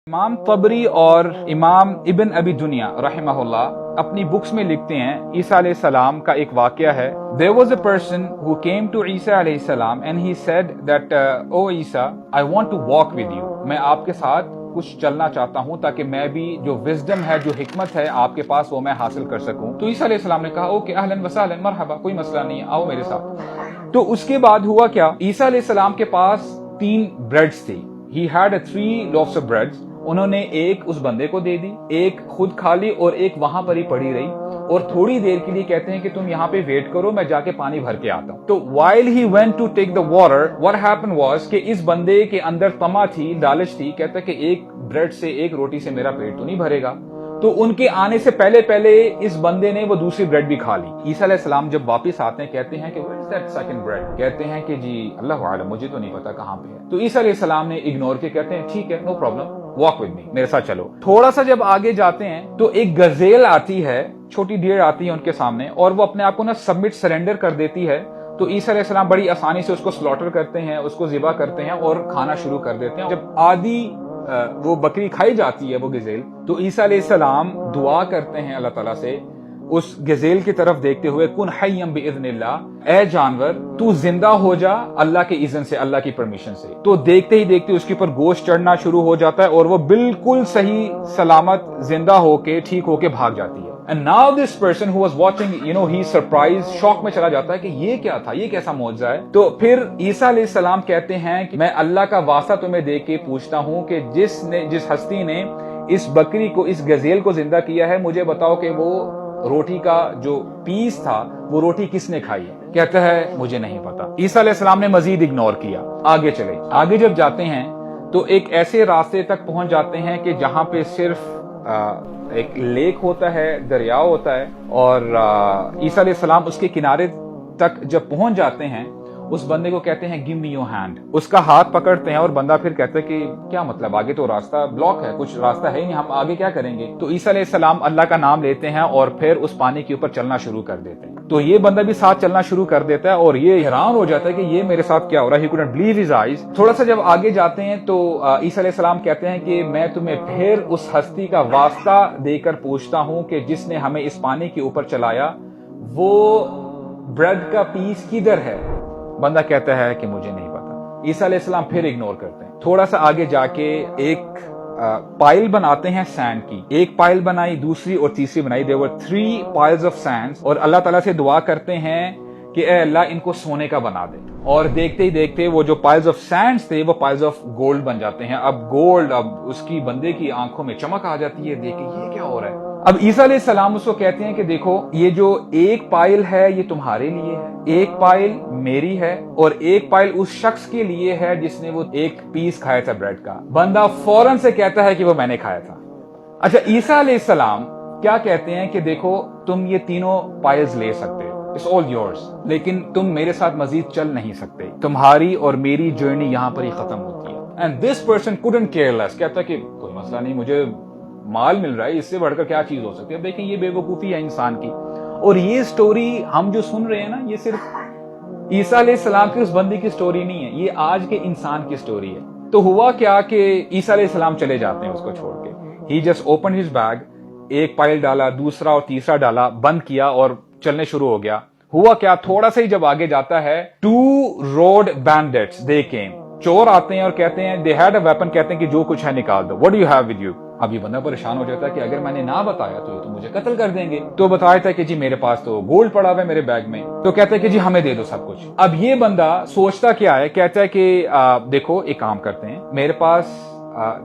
امام طبری اور امام ابن ابی دنیا رحمہullah اپنی بکس میں لکھتے ہیں عیسیٰ علیہ السلام کا ایک واقعہ ہے. There was a person who came to عیسیٰ علیہ السلام and he said that oh Isa I want to walk with you. میں آپ کے ساتھ کچھ چلنا چاہتا ہوں تاکہ میں بھی جو وزڈم ہے جو حکمت ہے آپ کے پاس وہ میں حاصل کر سکوں. تو عیسیٰ علیہ السلام نے کہا اوکے اہلاً وسہلاً مرحبا، کوئی مسئلہ نہیں ہے، آؤ میرے ساتھ. تو اس کے بعد ہوا کیا، عیسیٰ علیہ السلام کے پاس 3 بریڈز تھی. He had 3 loaves of bread. انہوں نے ایک اس بندے کو دے دی، ایک خود کھا لی اور ایک وہاں پر ہی پڑی رہی، اور تھوڑی دیر کے لیے کہتے ہیں کہ تم یہاں پہ ویٹ کرو، میں جا کے پانی بھر کے آتا ہوں. تو while he went to take the water what happened was کہ اس بندے کے اندر طمع تھی، لالچ تھی، کہتا کہ ایک بریڈ سے ایک روٹی سے میرا پیٹ تو نہیں بھرے گا. تو ان کے آنے سے پہلے اس بندے نے وہ دوسری بریڈ بھی کھا لی. عیسیٰ علیہ السلام جب واپس آتے ہیں کہتے ہیں کہ what is that second bread؟ کہتے ہیں کہ جی اللہ عالم، مجھے تو نہیں پتا کہاں پہ ہے. تو عیسیٰ علیہ السلام نے اگنور کے کہتے ہیں ٹھیک ہے no problem, walk with me, میرے ساتھ چلو. تھوڑا سا جب آگے جاتے ہیں تو ایک گزیل آتی ہے، چھوٹی ڈیڑھ آتی ہے ان کے سامنے، اور وہ اپنے آپ کو نا سبمٹ سرینڈر کر دیتی ہے. تو عیسیٰ علیہ السلام بڑی آسانی سے اس کو سلوٹر کرتے ہیں، اس کو ذبح کرتے ہیں اور کھانا شروع کر دیتے ہیں. جب آدھی وہ بکری کھائی جاتی ہے وہ گزیل، تو عیسیٰ علیہ السلام دعا کرتے ہیں اللہ تعالیٰ سے اس گزیل کی طرف دیکھتے ہوئے کن حیم باذن اللہ، اے جانور تو زندہ ہو جا اللہ کے اذن سے، اللہ کی پرمیشن سے. تو دیکھتے ہی دیکھتے اس کے اوپر گوشت چڑھنا شروع ہو جاتا ہے اور وہ بالکل صحیح سلامت زندہ ہو کے ٹھیک ہو کے بھاگ جاتی ہے. And now this person who was watching, he surprised، شوق میں چلا جاتا ہے کہ یہ کیا تھا، یہ کیسا معجزہ ہے. تو پھر عیسیٰ علیہ السلام کہتے ہیں کہ میں اللہ کا واسطہ تمہیں دے کے پوچھتا ہوں کہ جس ہستی نے اس بکری کو، اس گزیل کو زندہ کیا ہے، مجھے بتاؤ کہ وہ روٹی کا جو پیس تھا وہ روٹی کس نے کھائی ہے. کہتا ہے مجھے نہیں پتا. عیسیٰ علیہ السلام نے مزید اگنور کیا. آگے چلے، آگے جب جاتے ہیں تو ایک ایسے راستے تک پہنچ جاتے ہیں کہ جہاں پہ صرف ایک لیک ہوتا ہے، دریا ہوتا ہے، اور عیسیٰ علیہ السلام اس کے کنارے تک جب پہنچ جاتے ہیں اس بندے کو کہتے ہیں گیو می یور ہینڈ. اس کا ہاتھ پکڑتے ہیں اور بندہ پھر کہتا ہے کہ کیا مطلب، آگے تو راستہ بلاک ہے، کچھ راستہ ہے نہیں، ہم آگے کیا کریں گے. تو عیسیٰ علیہ السلام اللہ کا نام لیتے ہیں اور پھر اس پانی کے اوپر چلنا شروع کر دیتے ہیں. تو یہ بندہ بھی ساتھ چلنا شروع کر دیتا ہے اور یہ حیران ہو جاتا ہے کہ یہ میرے ساتھ کیا ہو رہا ہے. He couldn't believe his eyes. تھوڑا سا جب آگے جاتے ہیں تو عیسیٰ علیہ السلام کہتے ہیں کہ میں تمہیں پھر اس ہستی کا واسطہ دے کر پوچھتا ہوں کہ جس نے ہمیں اس پانی کے اوپر چلایا، وہ بریڈ کا پیس کدھر ہے. بندہ کہتا ہے کہ مجھے نہیں پتا. عیسیٰ علیہ السلام پھر اگنور کرتے ہیں. تھوڑا سا آگے جا کے ایک پائل بناتے ہیں سینڈ کی. ایک پائل بنائی، دوسری اور تیسری بنائی. There were 3 piles of sands. اور اللہ تعالیٰ سے دعا کرتے ہیں کہ اے اللہ ان کو سونے کا بنا دے. اور دیکھتے ہی دیکھتے وہ جو piles of sands تھے وہ piles of gold بن جاتے ہیں. اب گولڈ، اب اس کی بندے کی آنکھوں میں چمک آ جاتی ہے، دیکھ کے یہ کیا ہو رہا ہے. اب عیسیٰ علیہ السلام اس کو کہتے ہیں کہ دیکھو یہ جو ایک پائل ہے یہ تمہارے لیے ہے، ایک پائل میری ہے، اور ایک پائل اس شخص کے لیے ہے جس نے وہ ایک پیس کھایا تھا بریڈ کا. بندہ فوراً سے کہتا ہے کہ وہ میں نے کھایا تھا. اچھا عیسیٰ علیہ السلام کیا کہتے ہیں کہ دیکھو تم یہ تینوں پائلز لے سکتے ہو، It's all yours، لیکن تم میرے ساتھ مزید چل نہیں سکتے، تمہاری اور میری جرنی یہاں پر ہی ختم ہوتی ہے. And this person couldn't care less. کہتا کہ کوئی مسئلہ نہیں، مجھے مال مل رہا ہے، اس سے بڑھ کر کیا چیز ہو سکتی ہے. اب دیکھیں یہ بے وقوفی ہے انسان کی. اور یہ سٹوری ہم جو سن رہے ہیں نا، یہ صرف عیسیٰ علیہ السلام کی اس بندی کی سٹوری نہیں ہے، یہ آج کے انسان کی سٹوری ہے. تو ہوا کیا کہ عیسیٰ علیہ السلام چلے جاتے ہیں اس کو چھوڑ کے. He just opened his bag، ایک پائل ڈالا، دوسرا اور تیسرا ڈالا، بند کیا اور چلنے شروع ہو گیا. ہوا کیا، تھوڑا سا ہی جب آگے جاتا ہے 2 road bandits they came. چور آتے ہیں اور کہتے ہیں they had a weapon، کہتے ہیں کہ جو کچھ ہے نکال دو. What do you have with you؟ اب یہ بندہ پریشان ہو جاتا ہے کہ اگر میں نے نہ بتایا تو یہ تو مجھے قتل کر دیں گے. تو بتایا تھا کہ جی میرے پاس تو گولڈ پڑا ہوا ہے میرے بیگ میں. تو کہتا ہے کہ جی ہمیں دے دو سب کچھ. اب یہ بندہ سوچتا کیا ہے، کہتا ہے کہ دیکھو ایک کام کرتے ہیں، میرے پاس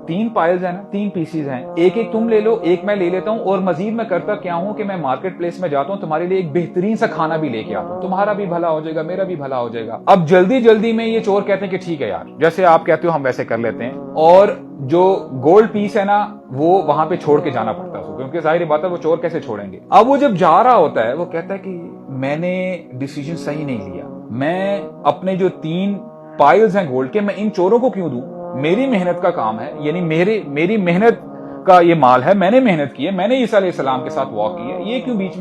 3 پائلز ہیں نا، 3 پیسز ہیں، ایک ایک تم لے لو، ایک میں لے لیتا ہوں، اور مزید میں کرتا کیا ہوں کہ میں مارکیٹ پلیس میں جاتا ہوں، تمہارے لیے ایک بہترین سا کھانا بھی لے کے آتا ہوں، تمہارا بھی بھلا ہو جائے گا، میرا بھی بھلا ہو جائے گا. اب جلدی میں یہ چور کہتے ہیں کہ ٹھیک ہے یار، جیسے آپ کہتے ہو ہم ویسے کر لیتے ہیں. اور جو گولڈ پیس ہے نا وہ وہاں پہ چھوڑ کے جانا پڑتا ہے اس کو، کیونکہ ظاہر بات ہے وہ چور کیسے چھوڑیں گے. اب وہ جب جا رہا ہوتا ہے وہ کہتا ہے کہ میں نے ڈیسیژن صحیح نہیں لیا، میں اپنے جو 3 پائلز ہیں گولڈ کے میں ان چوروں کو کیوں دوں، میری محنت کا کام ہے، یعنی میری محنت کا یہ مال ہے، میں نے محنت کی ہے، میں نے عیسیٰ علیہ السلام کے ساتھ واک کی ہے، یہ کیوں بیچ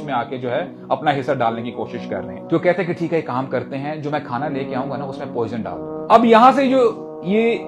میں آ کے جو ہے اپنا حصہ ڈالنے کی کوشش کر رہے ہیں. تو کہتے ہیں کہ ٹھیک ہے ایک کام کرتے ہیں، جو میں کھانا لے کے آؤں گا نا اس میں پوائزن ڈال دو. اب یہاں سے جو یہ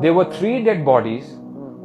there were 3 dead bodies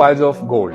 piles of gold,